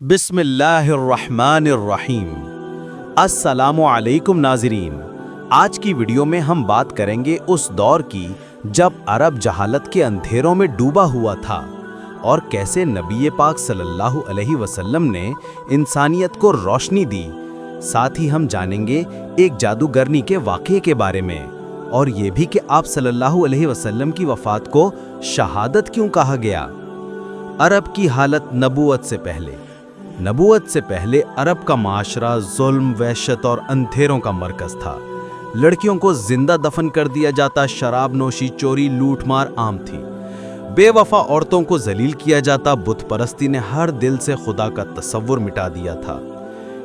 बिस्मिल्लाहिर्रहमानिर्रहीम। अस्सलामु अलैकुम नाज़रीन। आज की वीडियो में हम बात करेंगे उस दौर की जब अरब जहालत के अंधेरों में डूबा हुआ था और कैसे नबी पाक सल्लल्लाहु अलैहि वसल्लम ने इंसानियत को रोशनी दी। साथ ही हम जानेंगे एक जादूगरनी के वाक़ये के बारे में और ये भी कि आप सल्लल्लाहु अलैहि वसल्लम की वफ़ात को शहादत क्यों कहा गया। अरब की हालत नबूवत से पहले अरब का माशरा जुल्म, वहशत और अंधेरों का मरकज़ था। लड़कियों को जिंदा दफन कर दिया जाता, शराब नोशी, चोरी, लूटमार आम थी। बेवफा औरतों को जलील किया जाता, बुत परस्ती ने हर दिल से खुदा का तसव्वुर मिटा दिया था।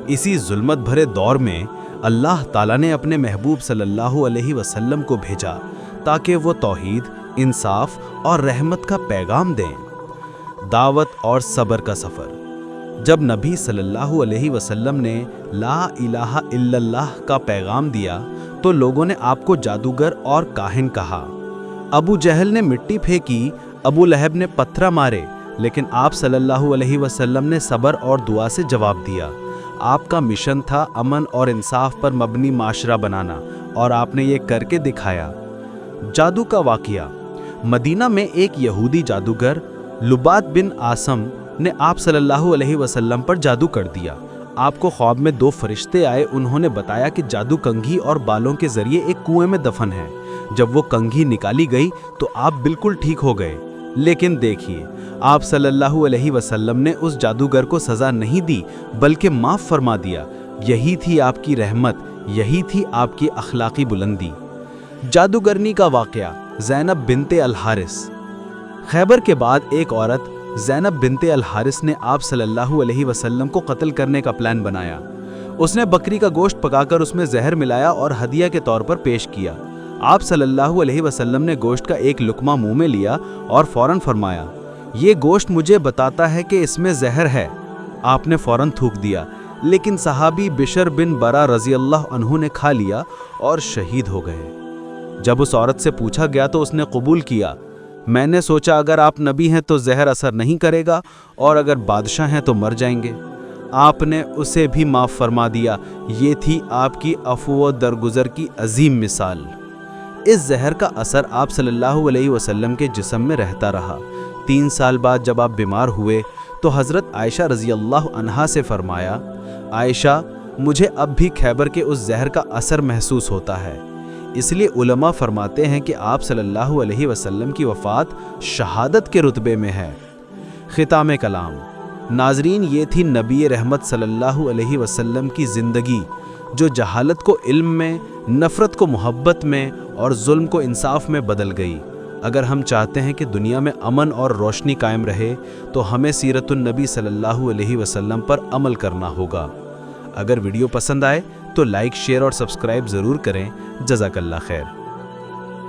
इसी जुल्मत भरे दौर में अल्लाह ताला ने अपने महबूब सल्लल्लाहु अलैहि वसल्लम को भेजा ताकि वो तौहीद, इंसाफ और रहमत का पैगाम दें। दावत और सब्र का सफ़र। जब नबी सल्लल्लाहु अलैहि वसल्लम ने ला इलाहा इल्लल्लाह का पैगाम दिया तो लोगों ने आपको जादूगर और काहिन कहा। अबू जहल ने मिट्टी फेंकी, अबू लहब ने पत्थर मारे, लेकिन आप सल्लल्लाहु अलैहि वसल्लम ने सब्र और दुआ से जवाब दिया। आपका मिशन था अमन और इंसाफ पर मबनी माशरा बनाना और आपने ये करके दिखाया। जादू का वाक़या। मदीना में एक यहूदी जादूगर लुबाद बिन आसम ने आप सल्लल्लाहु अलैहि वसल्लम पर जादू कर दिया। आपको ख्वाब में दो फरिश्ते आए। उन्होंने बताया कि जादू कंघी और बालों के जरिए एक कुएं में दफन है। जब वो कंघी निकाली गई तो आप बिल्कुल ठीक हो गए। लेकिन देखिए, आप सल्लल्लाहु अलैहि वसल्लम ने उस जादूगर को सज़ा नहीं दी बल्कि माफ़ फरमा दिया। यही थी आपकी रहमत, यही थी आपकी अखलाकी बुलंदी। जादूगरनी का वाक़या। ज़ैनब बिनते अल हारिस। खैबर के बाद एक औरत ज़ैनब बिनते अल हारिस ने आप सल्लल्लाहु अलैहि वसल्लम को कत्ल करने का प्लान बनाया। उसने बकरी का गोश्त पकाकर उसमें जहर मिलाया और हदिया के तौर पर पेश किया। आप सल्लल्लाहु अलैहि वसल्लम ने गोश्त का एक लुकमा मुंह में लिया और फौरन फरमाया, ये गोश्त मुझे बताता है कि इसमें जहर है। आपने फौरन थूक दिया, लेकिन सहाबी बिशर बिन बरा रज़ी अल्लाह अन्हु ने खा लिया और शहीद हो गए। जब उस औरत से पूछा गया तो उसने कबूल किया। मैंने सोचा अगर आप नबी हैं तो जहर असर नहीं करेगा और अगर बादशाह हैं तो मर जाएंगे। आपने उसे भी माफ़ फरमा दिया। ये थी आपकी अफ़्व व दरगुजर की अजीम मिसाल। इस जहर का असर आप सल्लल्लाहु अलैहि वसल्लम के जिस्म में रहता रहा। 3 साल बाद जब आप बीमार हुए तो हज़रत आयशा रज़ी अल्लाह अन्हा से फरमाया, आयशा, मुझे अब भी खैबर के उस जहर का असर महसूस होता है। इसलिए उलमा फरमाते हैं कि आप सल्लल्लाहु अलैहि वसल्लम की वफ़ात शहादत के रुतबे में है। ख़िताम कलाम। नाज़रीन, ये थी नबी रहमत सल्लल्लाहु अलैहि वसल्लम की ज़िंदगी जो जहालत को इल्म में, नफ़रत को मोहब्बत में और जुल्म को इंसाफ में बदल गई। अगर हम चाहते हैं कि दुनिया में अमन और रोशनी कायम रहे तो हमें सीरतुन नबी सल्लल्लाहु अलैहि वसल्लम पर अमल करना होगा। अगर वीडियो पसंद आए तो लाइक, शेयर और सब्सक्राइब ज़रूर करें। जज़ाकल्लाह खैर।